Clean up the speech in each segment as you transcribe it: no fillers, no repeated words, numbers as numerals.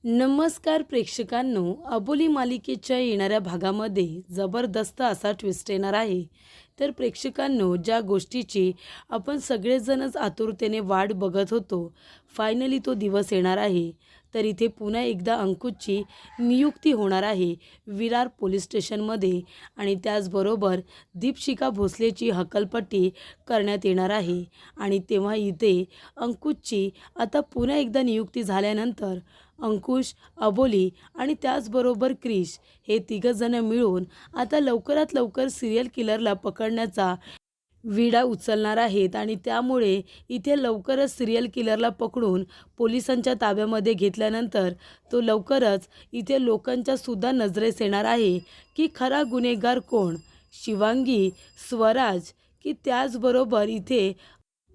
नमस्कार प्रेक्षकांनो, अबोली मालिकेच्या येणाऱ्या भागामध्ये जबरदस्त असा ट्विस्ट येणार आहे. तर प्रेक्षकांनो, ज्या गोष्टीची आपण सगळेजणच आतुरतेने वाट बघत होतो, फायनली तो दिवस येणार आहे. तर इथे पुन्हा एकदा अंकुशची नियुक्ती होणार आहे विरार पोलीस स्टेशनमध्ये आणि त्याचबरोबर दीपशिखा भोसलेची हकालपट्टी करण्यात येणार आहे. आणि तेव्हा इथे अंकुशची आता पुन्हा एकदा नियुक्ती झाल्यानंतर अंकुश, अबोली आणि त्याचबरोबर क्रिश हे तिघंजणं मिळून आता लवकरात लवकर सिरियल किलरला पकडण्याचा विडा उचलणार आहेत. आणि त्यामुळे इथे लवकरच सिरियल किलरला पकडून पोलिसांच्या ताब्यामध्ये घेतल्यानंतर तो लवकरच इथे लोकांच्या सुद्धा नजरेस येणार आहे की खरा गुन्हेगार कोण, शिवांगी, स्वराज की त्याचबरोबर इथे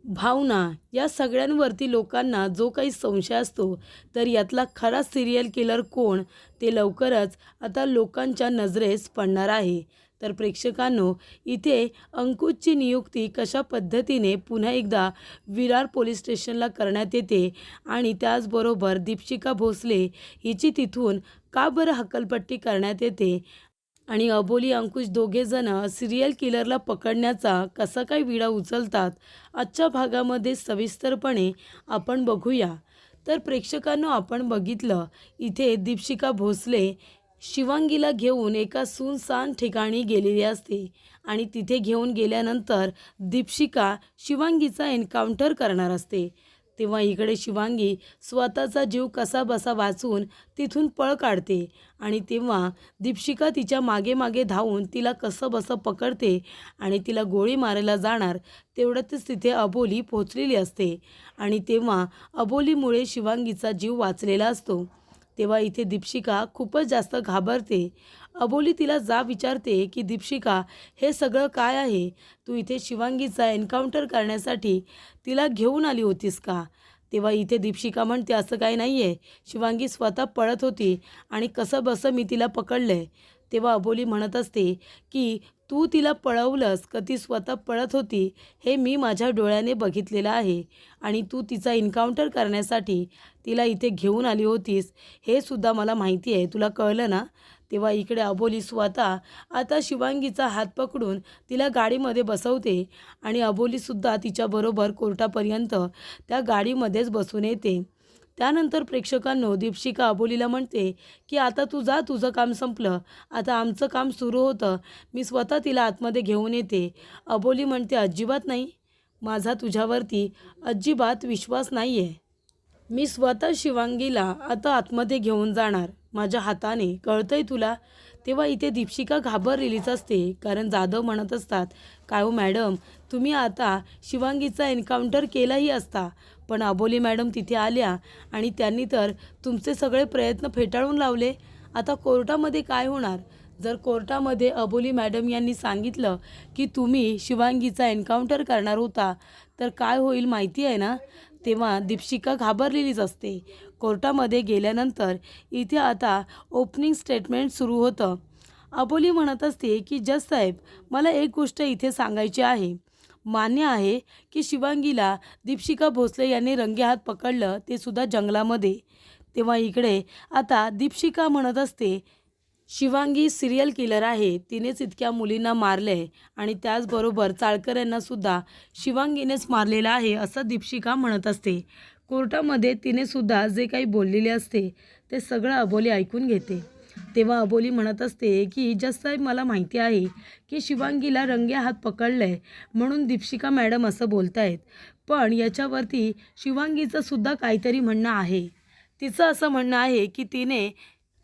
भावना. या सगळ्यांवरती लोकांना जो काही संशय असतो, तर यातला खरा सिरियल किलर कोण ते लवकरच आता लोकांच्या नजरेस पडणार आहे. तर प्रेक्षकांनो, इथे अंकुशची नियुक्ती कशा पद्धतीने पुन्हा एकदा विरार पोलीस स्टेशनला करण्यात येते आणि त्याचबरोबर दीपशिखा भोसले हिची तिथून का बरं हकालपट्टी करण्यात येते आणि अबोली, अंकुश दोघेजणं सिरियल किलरला पकडण्याचा कसा काय विडा उचलतात, आजच्या भागामध्ये सविस्तरपणे आपण बघूया. तर प्रेक्षकांनो, आपण बघितलं इथे दीपशिखा भोसले शिवांगीला घेऊन एका सुनसान ठिकाणी गेलेली असते आणि तिथे घेऊन गेल्यानंतर दीपशिखा शिवांगीचा एन्काउंटर करणार असते. तेव्हा इकडे शिवांगी स्वतःचा जीव कसाबसा वाचून तिथून पळ काढते आणि तेव्हा दीपशिखा तिच्या मागे मागे धावून तिला कसंबसं पकडते आणि तिला गोळी मारायला जाणार तेवढ्यातच तिथे अबोली पोचलेली असते आणि तेव्हा अबोलीमुळे शिवांगीचा जीव वाचलेला असतो. तेव्हा इथे दीपशिखा खूपच जास्त घाबरते. अबोली तिला विचारते की दीपशिखा, हे सगळं काय आहे? तू इथे शिवांगीचा एन्काउंटर करण्यासाठी तिला घेऊन आली होतीस का? तेव्हा इथे दीपशिखा म्हणते, असं काही नाही आहे, शिवांगी स्वतः पळत होती आणि कसंबसं मी तिला पकडलं आहे. तेव्हा अबोली म्हणत असते की तू तिला पळवलंस का ती स्वतः पळत होती हे मी माझ्या डोळ्याने बघितलेलं आहे आणि तू तिचा एन्काउंटर करण्यासाठी तिला इथे घेऊन आली होतीस हे सुद्धा मला माहिती आहे, तुला कळलं ना? तेव्हा इकडे अबोली स्वतः आता शिवांगीचा हात पकडून तिला गाडीमध्ये बसवते आणि अबोलीसुद्धा तिच्याबरोबर कोर्टापर्यंत त्या गाडीमध्येच बसून येते. त्यानंतर प्रेक्षकांनो, दीपशिखा अबोलीला म्हणते की आता तू जा, तुझं काम संपलं, आता आमचं काम सुरू होतं, मी स्वतः तिला आतमध्ये घेऊन येते. अबोली म्हणते, अजिबात नाही, माझा तुझ्यावरती अजिबात विश्वास नाही आहे, मी स्वतः शिवांगीला आता आतमध्ये घेऊन जाणार माझ्या हाताने, कळतंय तुला? तेव्हा इथे दीपशिखा घाबरलेलीच असते, कारण जाधव म्हणत असतात, काय हो मॅडम, तुम्ही आता शिवांगीचा एन्काउंटर केलाही असता, पण अबोली मॅडम तिथे आल्या आणि त्यांनी तर तुमचे सगळे प्रयत्न फेटाळून लावले. आता कोर्टामध्ये काय होणार? जर कोर्टामध्ये अबोली मॅडम यांनी सांगितलं की तुम्ही शिवांगीचा एन्काउंटर करणार होता तर काय होईल माहिती आहे ना? तेव्हा दीपशिखा घाबरलेलीच असते. कोर्टामध्ये गेल्यानंतर इथे आता ओपनिंग स्टेटमेंट सुरू होतं. अबोली म्हणत असते की जज साहेब, मला एक गोष्ट इथे सांगायची आहे. मान्य आहे की शिवांगीला दीपशिखा भोसले यांनी रंगेहात पकडलं, ते सुद्धा जंगलामध्ये. तेव्हा इकडे आता दीपशिखा म्हणत असते, शिवांगी सिरियल किलर आहे, तिनेच इतक्या मुलींना मारले आहे आणि त्याचबरोबर चाळकर यांनासुद्धा शिवांगीनेच मारलेलं आहे, असं दीपशिखा म्हणत असते. कोर्टामध्ये तिनेसुद्धा जे काही बोललेले असते ते सगळं अबोली ऐकून घेते. तेव्हा अबोली म्हणत असते की जज साहेब, मला माहिती आहे की शिवांगीला रंगे हात पकडलं आहे म्हणून दीपशिखा मॅडम असं बोलत आहेत, पण याच्यावरती शिवांगीचं सुद्धा काहीतरी म्हणणं आहे. तिचं असं म्हणणं आहे की तिने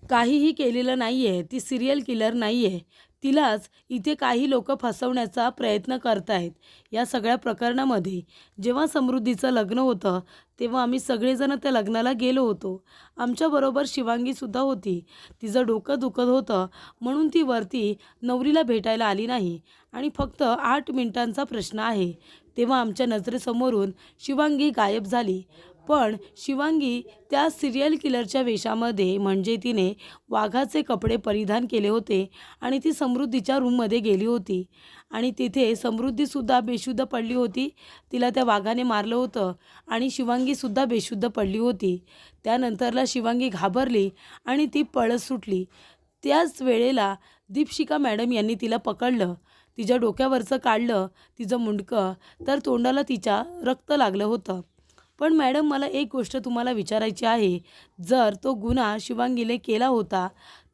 काहीही केलेलं नाही आहे, ती सिरियल किलर नाही आहे, तिलाच इथे काही लोक फसवण्याचा प्रयत्न करत आहेत. या सगळ्या प्रकरणामध्ये जेव्हा समृद्धीचं लग्न होतं तेव्हा आम्ही सगळेजण त्या लग्नाला गेलो होतो, आमच्याबरोबर शिवांगीसुद्धा होती. तिचं डोकं दुखत होतं म्हणून ती वरती नवरीला भेटायला आली नाही आणि फक्त 8 मिनिटांचा प्रश्न आहे, तेव्हा आमच्या नजरेसमोरून शिवांगी गायब झाली. पण शिवांगी त्या सिरियल किलरच्या वेशामध्ये, म्हणजे तिने वाघाचे कपडे परिधान केले होते आणि ती समृद्धीच्या रूममध्ये गेली होती आणि तिथे समृद्धीसुद्धा बेशुद्ध पडली होती. तिला त्या वाघाने मारलं होतं आणि शिवांगीसुद्धा बेशुद्ध पडली होती. त्यानंतरला शिवांगी घाबरली आणि ती पळत सुटली. त्याच वेळेला दीपशिखा मॅडम यांनी तिला पकडलं, तिच्या डोक्यावरचं काढलं तिचं मुंडकं, तर तोंडाला तिच्या रक्त लागलं होतं. पण मॅडम, मला एक गोष्ट तुम्हाला विचारायची आहे, जर तो गुन्हा शिवांगीने केला होता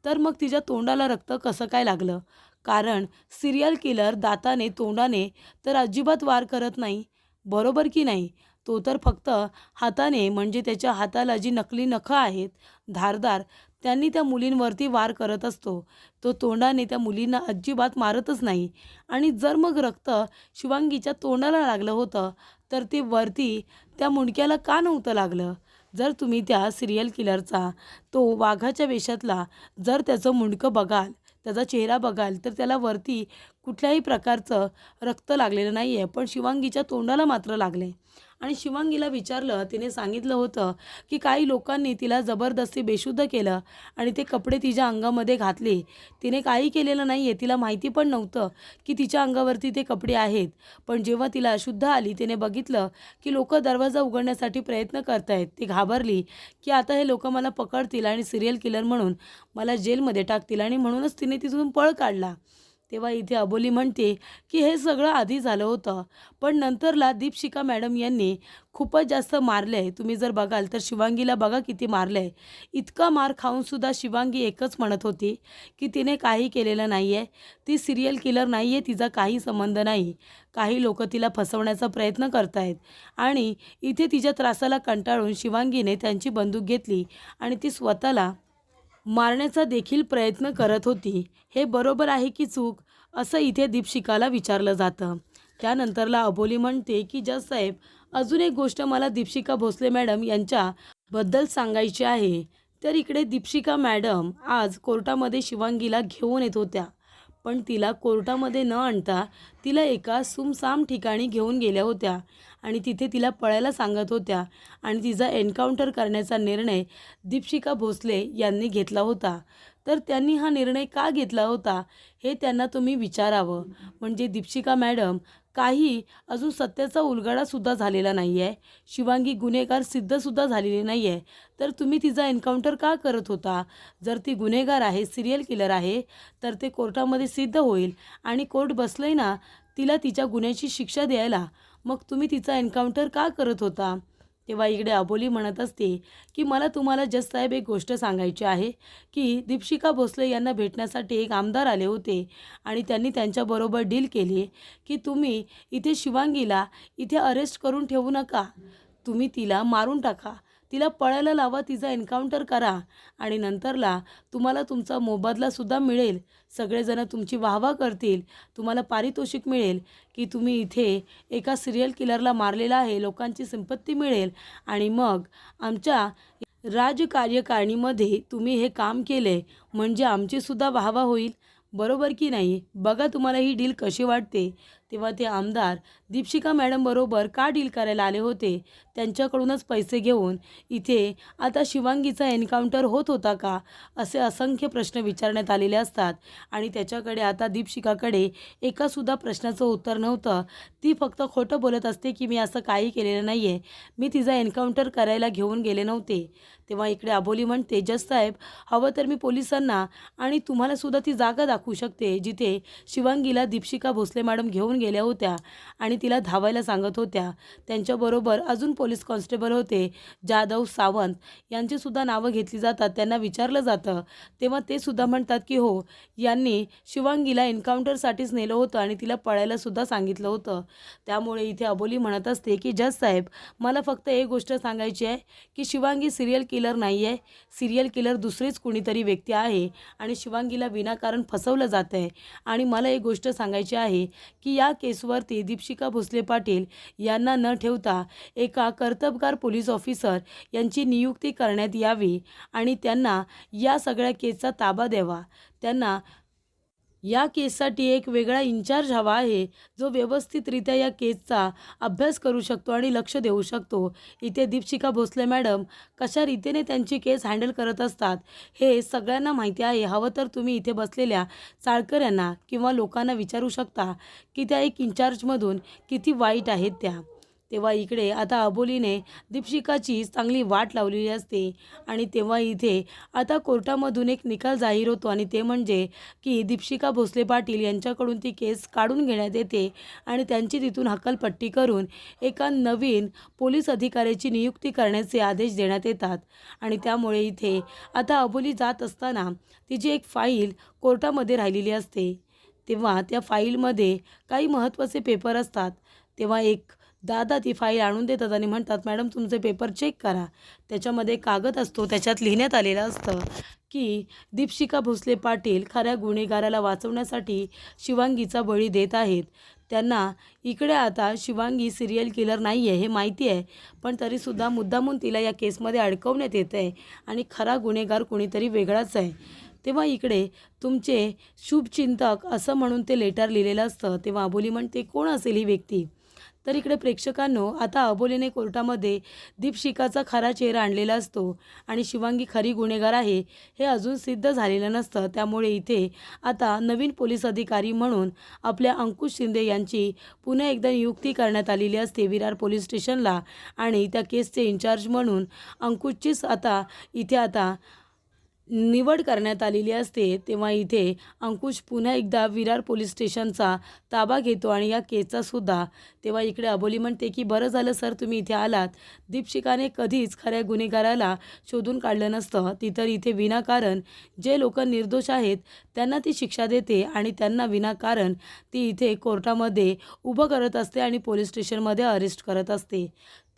तर मग तिच्या तोंडाला रक्त कसं काय लागलं? कारण सिरियल किलर दाताने तोंडाने तर अजिबात वार करत नाही, बरोबर की नाही? तो तर फक्त हाताने, म्हणजे त्याच्या हाताला जी नकली नखं आहेत धारदार, त्यांनी त्या मुलींवरती वार करत असतो. तो तोंडाने त्या मुलींना अजिबात मारतच नाही. आणि जर मग रक्त शिवांगीच्या तोंडाला लागलं होतं तर ते वरती त्या मुंडक्याला का नव्हतं लागलं? जर तुम्ही त्या सिरियल किलरचा, तो वाघाच्या वेशातला, जर त्याचं मुंडकं बघाल, त्याचा चेहरा बघाल, तर त्याला वरती कुठल्याही प्रकारचं रक्त लागलेलं नाही आहे, पण शिवांगीच्या तोंडाला मात्र लागले. आणि शिवांगीला विचारलं, तिने सांगितलं होतं की काही लोकांनी तिला जबरदस्ती बेशुद्ध केलं आणि ते कपडे तिच्या अंगामध्ये घातले. तिने काही केलेलं नाही आहे, तिला माहिती पण नव्हतं की तिच्या अंगावरती ते कपडे आहेत. पण जेव्हा तिला अशुद्ध आली, तिने बघितलं की लोक दरवाजा उघडण्यासाठी प्रयत्न करत आहेत. ती घाबरली की आता हे लोक मला पकडतील आणि सिरियल किलर म्हणून मला जेलमध्ये टाकतील, आणि म्हणूनच तिने तिथून पळ काढला. तेव्हा इथे अबोली म्हणते की हे सगळं आधी झालं होतं, पण नंतरला दीपशिखा मॅडम यांनी खूपच जास्त मारलं आहे. तुम्ही जर बघाल तर शिवांगीला बघा किती मारलं आहे. इतका मार खाऊनसुद्धा शिवांगी एकच म्हणत होती की तिने काही केलेलं नाही आहे, ती सिरियल किलर नाही आहे, तिचा काही संबंध नाही. काही लोक तिला फसवण्याचा प्रयत्न करत आहेत. आणि इथे तिच्या त्रासाला कंटाळून शिवांगीने त्यांची बंदूक घेतली आणि ती स्वतःला मारण्याचा देखील प्रयत्न करत होती. हे बरोबर आहे की चूक, असं इथे दीपशिखाला विचारलं जातं. त्यानंतरला अबोली म्हणते की जज साहेब, अजून एक गोष्ट मला दीपशिखा भोसले मॅडम यांच्याबद्दल सांगायची आहे. तर इकडे दीपशिखा मॅडम आज कोर्टामध्ये शिवांगीला घेऊन येत होत्या, पण तिला कोर्टामध्ये न आणता तिला एका सुमसाम ठिकाणी घेऊन गेल्या होत्या आणि तिथे तिला पळायला सांगत होत्या. आणि तिचा एन्काउंटर करण्याचा निर्णय दीपशिखा भोसले यांनी घेतला होता. तर त्यांनी हा निर्णय का घेतला होता हे त्यांना तुम्ही विचारावं. म्हणजे दीपशिखा मॅडम, काही अजून सत्याचा उलगडासुद्धा झालेला नाही आहे, शिवांगी गुन्हेगार सिद्धसुद्धा झालेली नाही आहे, तर तुम्ही तिचा एन्काउंटर का करत होता? जर ती गुन्हेगार आहे, सिरियल किलर आहे, तर ते कोर्टामध्ये सिद्ध होईल आणि कोर्ट बसलंय ना तिला तिच्या गुन्ह्याची शिक्षा द्यायला. मग तुम्ही तिचा एन्काउंटर का करत होता? तेव्हा इकडे अबोली म्हणत असते की मला तुम्हाला जज साहेब एक गोष्ट सांगायची आहे की दीपशिखा भोसले यांना भेटण्यासाठी एक आमदार आले होते आणि त्यांनी त्यांच्याबरोबर डील केली की तुम्ही इथे शिवांगीला इथे अरेस्ट करून ठेवू नका, तुम्ही तिला मारून टाका, तिला पळायला लावा, तिचा एन्काउंटर करा आणि नंतरला तुम्हाला तुमचा मोबदलासुद्धा मिळेल. सगळेजण तुमची वाहवा करतील, तुम्हाला पारितोषिक मिळेल की तुम्ही इथे एका सिरियल किलरला मारलेला आहे, लोकांची संपत्ती मिळेल आणि मग आमच्या राजकार्यकारिणीमध्ये तुम्ही हे काम केले म्हणजे आमचीसुद्धा वाहवा होईल, बरोबर की नाही? बघा तुम्हाला ही डील कशी वाटते. तेव्हा ते आमदार दीपशिखा मॅडम बरोबर का डील करायला आले होते? त्यांच्याकडूनच पैसे घेऊन इथे आता शिवांगीचा एन्काउंटर होत होता का, असे असंख्य प्रश्न विचारण्यात आलेले असतात. आणि त्याच्याकडे आता दीपशिखाकडे एकासुद्धा प्रश्नाचं उत्तर नव्हतं. ती फक्त खोटं बोलत असते की मी असं काही केलेलं नाही आहे, मी तिचा एन्काउंटर करायला घेऊन गेले नव्हते. तेव्हा इकडे अबोली म्हणते, जज साहेब, हवं तर मी पोलिसांना आणि तुम्हालासुद्धा ती जागा दाखवू शकते जिथे शिवांगीला दीपशिखा भोसले मॅडम घेऊन गेल्या होत्या आणि तिला धावायला सांगत होत्या. त्यांच्याबरोबर अजून पोलीस कॉन्स्टेबल होते, जाधव, सावंत, यांचीसुद्धा नावं घेतली जातात. त्यांना विचारलं जातं तेव्हा ते सुद्धा म्हणतात की हो, यांनी शिवांगीला एन्काउंटरसाठीच नेलं होतं आणि तिला पळायलासुद्धा सांगितलं होतं. त्यामुळे इथे अबोली म्हणत असते की जज साहेब, मला फक्त एक गोष्ट सांगायची आहे की शिवांगी सिरियल किलर नाही आहे, सिरियल किलर दुसरीच कुणीतरी व्यक्ती आहे आणि शिवांगीला विनाकारण फसवलं जातं आहे. आणि मला एक गोष्ट सांगायची आहे की या केसवरती दीपशिखा भोसले पाटील यांना न ठेवता एका कर्तबगार पोलीस ऑफिसर यांची नियुक्ती करण्यात यावी आणि त्यांना या सगळ्या केसचा ताबा द्यावा. त्यांना या केससाठी एक वेगळा इन्चार्ज हवा आहे, जो व्यवस्थितरित्या या केसचा अभ्यास करू शकतो आणि लक्ष देऊ शकतो. इथे दीपशिखा भोसले मॅडम कशा रीतीने त्यांची केस हँडल करत असतात हे सगळ्यांना माहिती आहे. हवं तर तुम्ही इथे बसलेल्या चाळकऱ्यांना किंवा लोकांना विचारू शकता की त्या एक इन्चार्जमधून किती वाईट आहेत त्या. तेव्हा इकडे आता अबोलीने दीपशिखाची चांगली वाट लावलेली असते आणि तेव्हा इथे आता कोर्टामधून एक निकाल जाहीर होतो आणि ते म्हणजे की दीपशिखा भोसले पाटील यांच्याकडून ती केस काढून घेण्यात येते आणि त्यांची तिथून हकालपट्टी करून एका नवीन पोलीस अधिकाऱ्याची नियुक्ती करण्याचे आदेश देण्यात येतात. आणि त्यामुळे इथे आता अबोली जात असताना तिची एक फाईल कोर्टामध्ये राहिलेली असते. तेव्हा त्या फाईलमध्ये काही महत्त्वाचे पेपर असतात. तेव्हा एक दादा ती फाईल आणून देतात आणि म्हणतात, मॅडम तुमचे पेपर चेक करा. त्याच्यामध्ये कागद असतो, त्याच्यात लिहिण्यात आलेलं असतं की दीपशिखा भोसले पाटील खऱ्या गुन्हेगाराला वाचवण्यासाठी शिवांगीचा बळी देत आहेत. त्यांना इकडे आता शिवांगी सिरियल किलर नाही आहे हे माहिती आहे, पण तरीसुद्धा मुद्दामून तिला या केसमध्ये अडकवण्यात येत आहे आणि खरा गुन्हेगार कोणीतरी वेगळाच आहे. तेव्हा इकडे तुमचे शुभचिंतक असं म्हणून ते लेटर लिहिलेलं असतं. तेव्हा अबोली म्हणते, कोण असेल ही व्यक्ती? तर इकडे प्रेक्षकांनो, आता अबोलीने कोर्टामध्ये दीपशिखाचा खरा चेहरा आणलेला असतो आणि शिवांगी खरी गुन्हेगार आहे हे अजून सिद्ध झालेलं नसतं. त्यामुळे इथे आता नवीन पोलीस अधिकारी म्हणून आपल्या अंकुश शिंदे यांची पुन्हा एकदा नियुक्ती करण्यात आलेली असते विरार पोलीस स्टेशनला आणि त्या केसचे इन्चार्ज म्हणून अंकुशचीच आता इथे आता निवड करण्यात आलेली असते. तेव्हा इथे अंकुश पुन्हा एकदा विरार पोलीस स्टेशनचा ताबा घेतो आणि या केसचासुद्धा. तेव्हा इकडे अबोली म्हणते की बरं झालं सर तुम्ही इथे आलात. दीपशिखाने कधीच खऱ्या गुन्हेगाराला शोधून काढलं नसतं. ती तर इथे विनाकारण जे लोक निर्दोष आहेत त्यांना ती शिक्षा देते आणि त्यांना विनाकारण ती इथे कोर्टामध्ये उभं करत असते आणि पोलीस स्टेशनमध्ये अरेस्ट करत असते.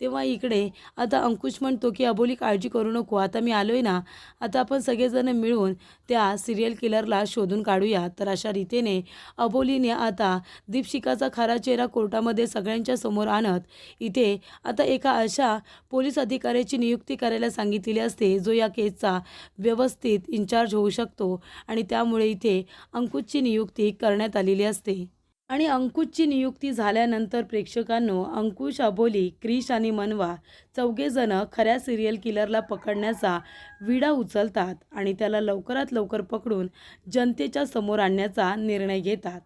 तेव्हा इकडे आता अंकुश म्हणतो की अबोली काळजी करू नको, आता मी आलो आहे ना, आता आपण सगळेजण मिळून त्या सिरियल किलरला शोधून काढूया. तर अशा रीतीने अबोलीने आता दीपशिखाचा खरा चेहरा कोर्टामध्ये सगळ्यांच्या समोर आणत इथे आता एका अशा पोलीस अधिकाऱ्याची नियुक्ती करायला सांगितलेली असते जो या केसचा व्यवस्थित इन्चार्ज होऊ शकतो आणि त्यामुळे इथे अंकुशची नियुक्ती करण्यात आलेली असते. आणि अंकुशची नियुक्ती झाल्यानंतर प्रेक्षकांनो, अंकुश, अबोली, क्रिश आणि मनवा चौघेजण खऱ्या सिरियल किलरला पकडण्याचा विडा उचलतात आणि त्याला लवकरात लवकर पकडून जनतेच्या समोर आणण्याचा निर्णय घेतात.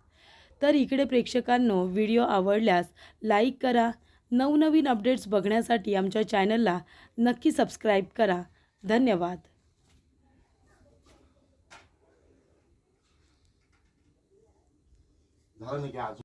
तर इकडे प्रेक्षकांनो, व्हिडिओ आवडल्यास लाईक करा. नवनवीन अपडेट्स बघण्यासाठी आमच्या चॅनलला नक्की सबस्क्राईब करा. धन्यवाद. झालं नाही की आज